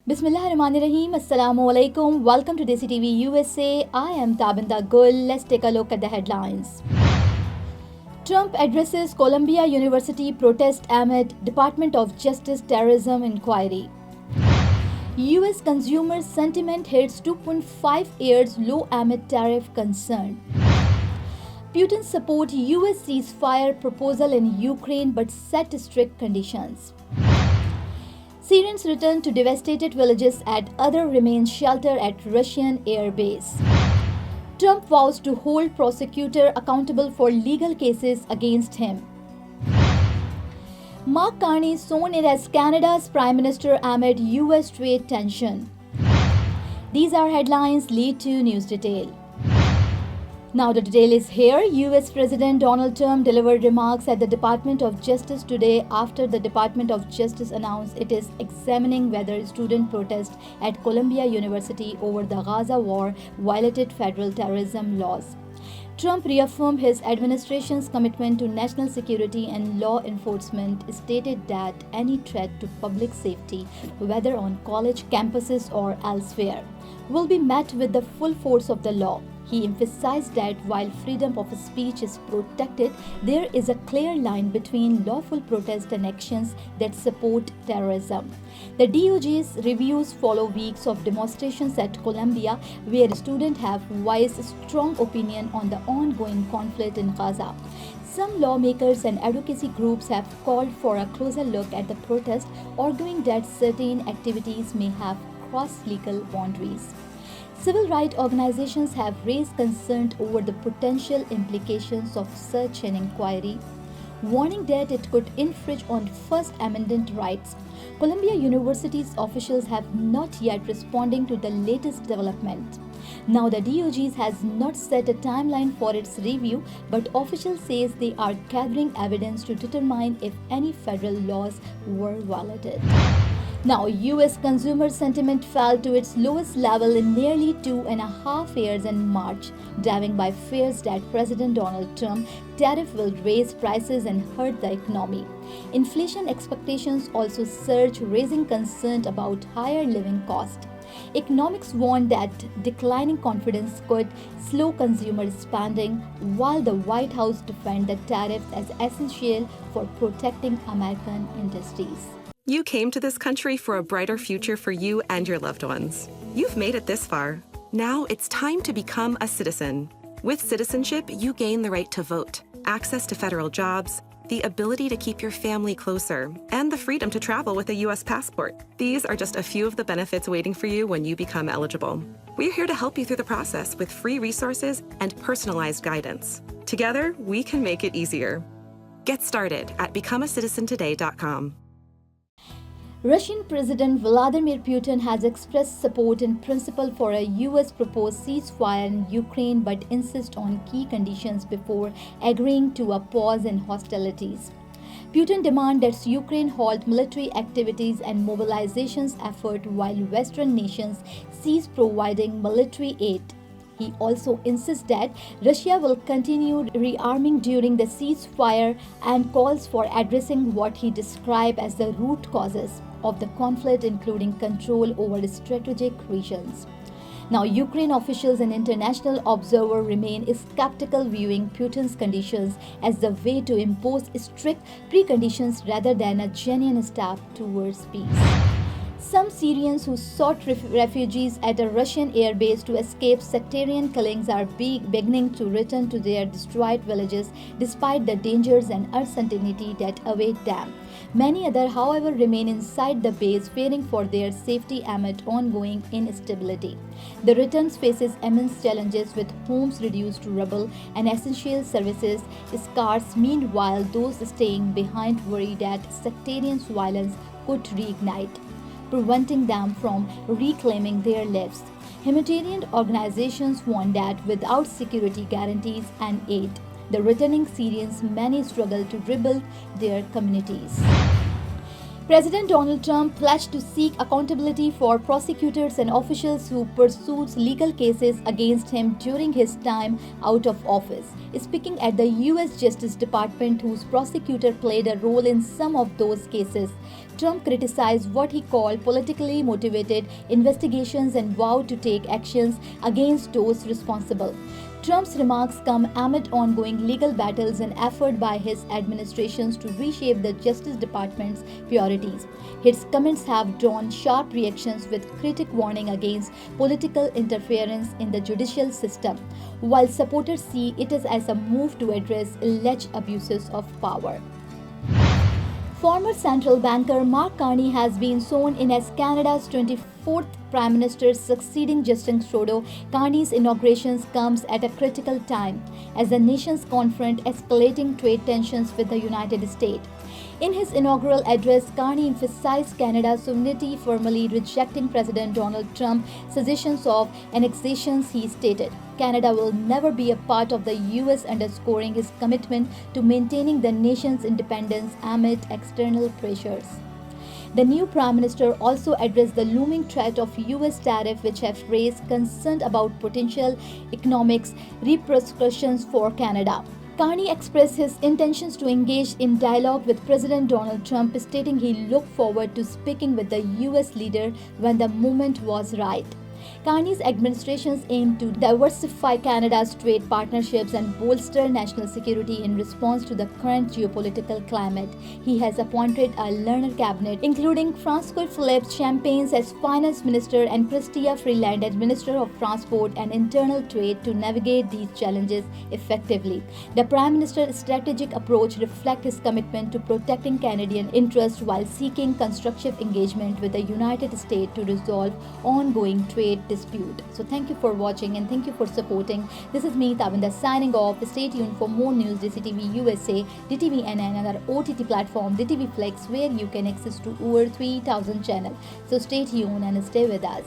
Bismillahirrahmanirrahim. Assalamu alaikum. Welcome to Desi TV USA. I am Tabinda Gul. Let's take a look at the headlines. Trump addresses Columbia University protest amid Department of Justice terrorism inquiry. US consumer sentiment hits 2.5 years low amid tariff concern. Putin support US ceasefire proposal in Ukraine but set strict conditions. Syrians return to devastated villages and others remain sheltered at Russian air base. Trump vows to hold prosecutor accountable for legal cases against him. Mark Carney sworn in as Canada's Prime Minister amid US trade tension. These are headlines, lead to news detail. Now the detail is here. US President Donald Trump delivered remarks at the Department of Justice today after the Department of Justice announced it is examining whether student protests at Columbia University over the Gaza war violated federal terrorism laws. Trump reaffirmed his administration's commitment to national security and law enforcement, stated that any threat to public safety, whether on college campuses or elsewhere, will be met with the full force of the law. He emphasized that while freedom of speech is protected, there is a clear line between lawful protest and actions that support terrorism. The DOJ's reviews follow weeks of demonstrations at Columbia, where students have voiced strong opinion on the ongoing conflict in Gaza. Some lawmakers and advocacy groups have called for a closer look at the protest, arguing that certain activities may have crossed legal boundaries. Civil rights organizations have raised concern over the potential implications of such an inquiry, warning that it could infringe on First Amendment rights. Columbia University's officials have not yet responded to the latest development. Now, the DOJ has not set a timeline for its review, but officials say they are gathering evidence to determine if any federal laws were violated. Now, US consumer sentiment fell to its lowest level in nearly 2.5 years in March, driven by fears that President Donald Trump's tariff will raise prices and hurt the economy. Inflation expectations also surged, raising concern about higher living costs. Economics warned that declining confidence could slow consumer spending, while the White House defended the tariffs as essential for protecting American industries. You came to this country for a brighter future for you and your loved ones. You've made it this far. Now it's time to become a citizen. With Citizenship, you gain the right to vote, access to federal jobs, the ability to keep your family closer, and the freedom to travel with a U.S. passport. These are just a few of the benefits waiting for you when you become eligible. We're here to help you through the process with free resources and personalized guidance. Together, we can make it easier. Get started at becomeacitizentoday.com. Russian President Vladimir Putin has expressed support in principle for a US proposed ceasefire in Ukraine but insists on key conditions before agreeing to a pause in hostilities. Putin demands that Ukraine halt military activities and mobilizations effort while Western nations cease providing military aid. He also insists that Russia will continue rearming during the ceasefire and calls for addressing what he described as the root causes of the conflict, including control over strategic regions. Now, Ukraine officials and international observers remain skeptical, viewing Putin's conditions as the way to impose strict preconditions rather than a genuine step towards peace. Some Syrians who sought refugees at a Russian airbase to escape sectarian killings are beginning to return to their destroyed villages despite the dangers and uncertainty that await them. Many others, however, remain inside the base, fearing for their safety amid ongoing instability. The return faces immense challenges, with homes reduced to rubble and essential services scarce. Meanwhile, those staying behind worry that sectarian violence could reignite, preventing them from reclaiming their lives. Humanitarian organizations warn that without security guarantees and aid, the returning Syrians many struggle to rebuild their communities. President Donald Trump pledged to seek accountability for prosecutors and officials who pursued legal cases against him during his time out of office. Speaking at the U.S. Justice Department, whose prosecutor played a role in some of those cases, Trump criticized what he called politically motivated investigations and vowed to take actions against those responsible. Trump's remarks come amid ongoing legal battles and effort by his administrations to reshape the Justice Department's priorities. His comments have drawn sharp reactions with critics warning against political interference in the judicial system, while supporters see it as a move to address alleged abuses of power. Former central banker Mark Carney has been sworn in as Canada's 24th Prime Minister, succeeding Justin Trudeau. Carney's inauguration comes at a critical time as the nations confront escalating trade tensions with the United States. In his inaugural address, Carney emphasized Canada's sovereignty, formally rejecting President Donald Trump's suggestions of annexations. He stated, "Canada will never be a part of the U.S., underscoring his commitment to maintaining the nation's independence amid external pressures." The new Prime Minister also addressed the looming threat of U.S. tariffs, which have raised concern about potential economic repercussions for Canada. Carney expressed his intentions to engage in dialogue with President Donald Trump, stating he looked forward to speaking with the U.S. leader when the moment was right. Carney's administration's aim to diversify Canada's trade partnerships and bolster national security in response to the current geopolitical climate. He has appointed a learned cabinet, including Francois Philippe Champagne as Finance Minister and Chrystia Freeland as Minister of Transport and Internal Trade, to navigate these challenges effectively. The Prime Minister's strategic approach reflects his commitment to protecting Canadian interests while seeking constructive engagement with the United States to resolve ongoing trade dispute. So thank you for watching and thank you for supporting. This is me, Tavinda, signing off. Stay tuned for more news. DCTV USA, DTVNN, and our OTT platform DTV Flex, where you can access to over 3,000 channels. So stay tuned and stay with us.